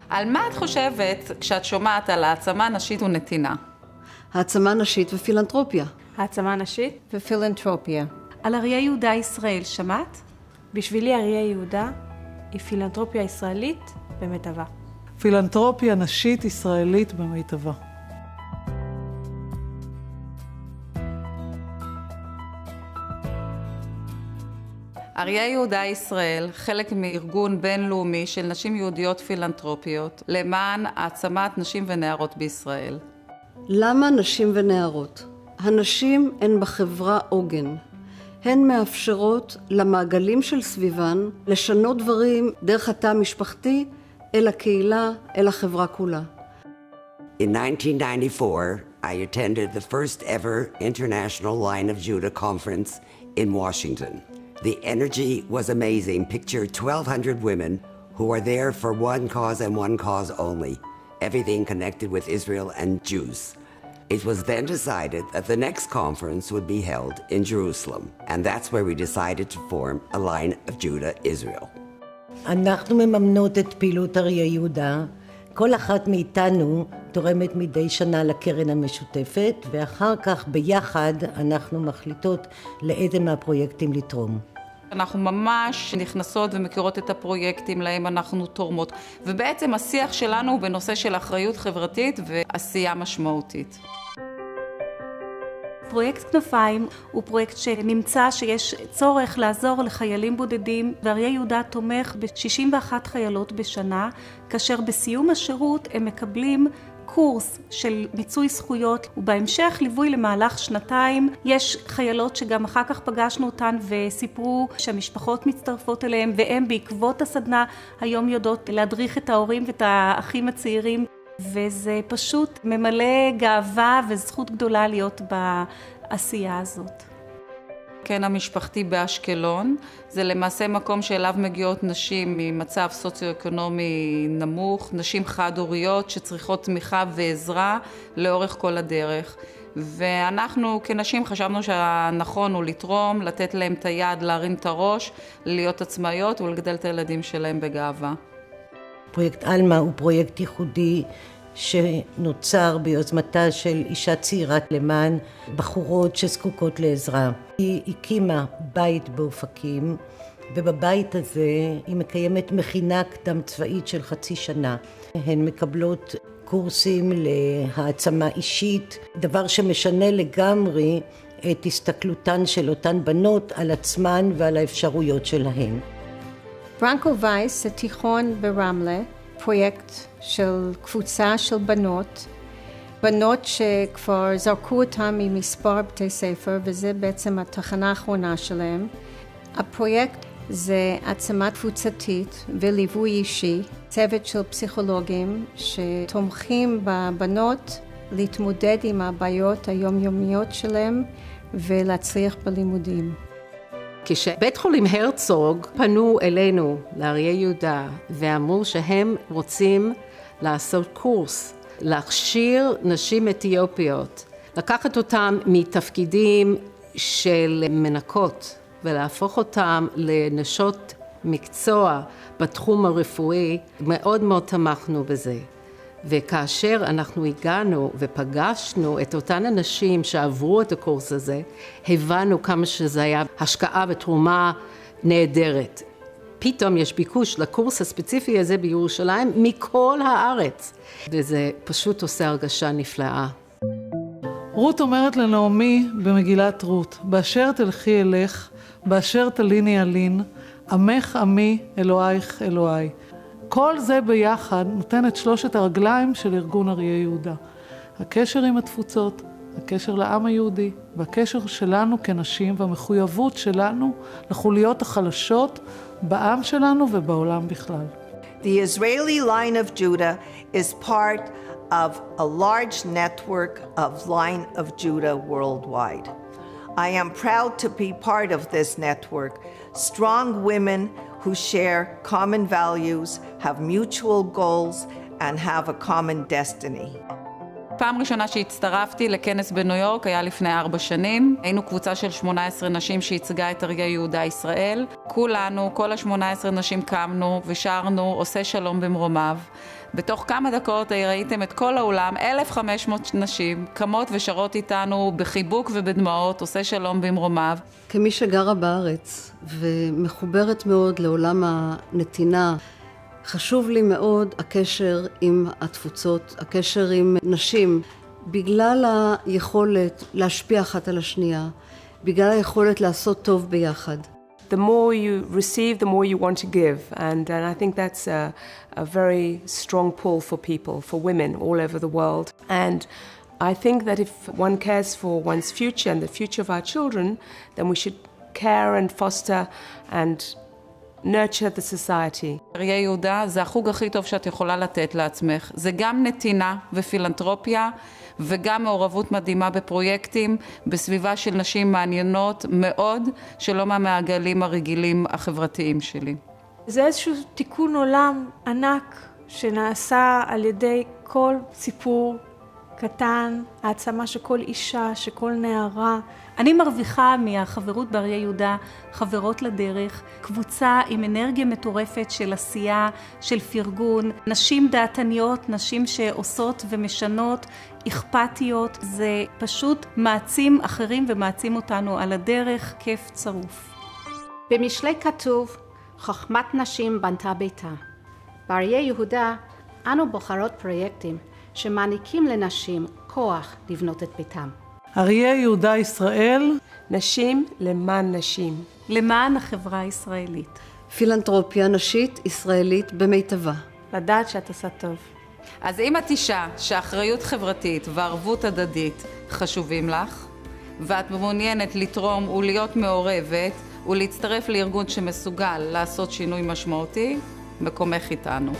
על מה את חושבת כשאת שומעת על העצמה נשית ונתינה? העצמה נשית ופילנתרופיה. העצמה נשית ופילנתרופיה. על אריה יהודה ישראל, שמעת? בשבילי אריה יהודה היא פילנתרופיה ישראלית במיטבה. פילנתרופיה נשית ישראלית במיטבה. אריה יהודה ישראל, חלק מארגון בינלאומי של נשים יהודיות פילנתרופיות למען העצמת נשים ונערות בישראל. למה נשים ונערות? הנשים הן בחברה עוגן. הן מאפשרות למעגלים של סביבן לשנות דברים דרך התא המשפחתי אל הקהילה, אל החברה כולה. In 1994, I attended the first ever International Line of Judah conference in Washington. The energy was amazing. Picture 1,200 women who are there for one cause and one cause only, everything connected with Israel and Jews. It was then decided that the next conference would be held in Jerusalem, and that's where we decided to form a Line of Judah Israel. אנחנו מממנות את פעילות אריה יהודה. כל אחת מאיתנו תורמת מדי שנה לקרן המשותפת, ואחר כך ביחד אנחנו מחליטות לאיזה מהפרויקטים לתרום. אנחנו ממש נכנסות ומכירות את הפרויקטים להם אנחנו תורמות, ובעצם השיח שלנו הוא בנושא של אחריות חברתית ועשייה משמעותית. פרויקט כנפיים הוא פרויקט שנמצא שיש צורך לעזור לחיילים בודדים, ואריה יהודה תומך ב-61 חיילות בשנה, כאשר בסיום השירות הם מקבלים קורס של מיצוי זכויות, ובהמשך ליווי למהלך שנתיים. יש חיילות שגם אחר כך פגשנו אותן וסיפרו שהמשפחות מצטרפות אליהם, והם בעקבות הסדנה היום יודעות להדריך את ההורים ואת האחים הצעירים, וזה פשוט ממלא גאווה וזכות גדולה להיות בעשייה הזאת. כן, המשפחתי באשקלון, זה למעשה מקום שאליו מגיעות נשים ממצב סוציו-אקונומי נמוך, נשים חד-הוריות שצריכות תמיכה ועזרה לאורך כל הדרך. ואנחנו כנשים חשבנו שהנכון הוא לתרום, לתת להם את היד, להרים את הראש, להיות עצמאיות ולגדל את הילדים שלהם בגאווה. פרויקט אלמה הוא פרויקט ייחודי שנוצר ביוזמתה של אישה צעירה למען בחורות שזקוקות לעזרה. היא הקימה בית באופקים, ובבית הזה היא מקיימת מכינה קדם צבאית של חצי שנה. הן מקבלות קורסים להעצמה אישית, דבר שמשנה לגמרי את הסתכלותן של אותן בנות על עצמן ועל האפשרויות שלהן. ברנקו וייס, התיכון ברמלה, פרויקט של קבוצה של בנות שכבר זרקו אותם ממספר בתי ספר, וזה בעצם התחנה האחרונה שלהם. הפרויקט זה העצמה קבוצתית וליווי אישי, צוות של פסיכולוגים שתומכים בבנות להתמודד עם הבעיות היומיומיות שלהם ולהצליח בלימודים. כשבית חולים הרצוג פנו אלינו לאריה יהודה ואמרו שהם רוצים לעשות קורס, להכשיר נשים אתיופיות, לקחת אותם מתפקידים של מנקות ולהפוך אותם לנשות מקצוע בתחום הרפואי, מאוד מאוד תמכנו בזה. וכאשר אנחנו הגענו ופגשנו את אותן אנשים שעברו את הקורס הזה, הבנו כמה שזה היה השקעה ותרומה נהדרת. פתאום יש ביקוש לקורס הספציפי הזה בירושלים מכל הארץ, וזה פשוט עושה הרגשה נפלאה. רות אומרת לנעמי במגילת רות, באשר תלכי אלך, באשר תליני אלין, עמך עמי, אלוהיך אלוהי. כל זה ביחד נותן את שלושת הרגליים של ארגון אריה יהודה. הקשר עם התפוצות, הקשר לעם היהודי, והקשר שלנו כנשים והמחויבות שלנו לחוליות החלשות בעם שלנו ובעולם בכלל. The Israeli Line of Judah is part of a large network of Line of Judah worldwide. I am proud to be part of this network. Strong women who share common values, have mutual goals, and have a common destiny. פעם ראשונה שהצטרפתי לכנס בניו יורק היה לפני 4 שנים. היינו קבוצה של 18 נשים שהצגה את ערביי יהודה ישראל. כולנו, כל ה-18 נשים קמנו ושרנו עושה שלום במרומיו. בתוך כמה דקות ראיתם את כל האולם, 1,500 נשים קמות ושרות איתנו בחיבוק ובדמעות, עושה שלום במרומיו. כמי שגרה בארץ ומחוברת מאוד לעולם הנתינה, חשוב לי מאוד הקשר עם התפוצות, הקשר עם נשים, בגלל היכולת להשפיע אחת על השנייה, בגלל היכולת לעשות טוב ביחד. The more you receive, the more you want to give. And I think that's a very strong pull for people, for women all over the world. And I think that if one cares for one's future and the future of our children, then we should care and foster and nurture the society. ערביי יהודה זה החוג הכי טוב שאת יכולה לתת לעצמך. זה גם נתינה ופילנתרופיה, וגם מעורבות מדהימה בפרויקטים, בסביבה של נשים מעניינות מאוד, שלא מהמעגלים הרגילים החברתיים שלי. זה איזשהו תיקון עולם ענק שנעשה על ידי כל סיפור קטן, העצמה שכל אישה, שכל נערה. אני מרוויחה מהחברות בערביי יהודה, חברות לדרך, קבוצה עם אנרגיה מטורפת של עשייה, של פרגון, נשים דעתניות, נשים שעושות ומשנות, אכפתיות, זה פשוט מעצים אחרים ומעצים אותנו על הדרך, כיף צרוף. במשלי כתוב, חוכמת נשים בנתה ביתה. בערביי יהודה אנו בוחרות פרויקטים שמעניקים לנשים כוח לבנות את ביתם. ערביי יהודה ישראל, נשים למען נשים. למען החברה הישראלית. פילנתרופיה נשית ישראלית במיטבה. לדעת שאת עושה טוב. אז אם את אישה שאחריות חברתית וערבות הדדית חשובים לך, ואת מעוניינת לתרום ולהיות מעורבת ולהצטרף לארגון שמסוגל לעשות שינוי משמעותי, מקומך איתנו.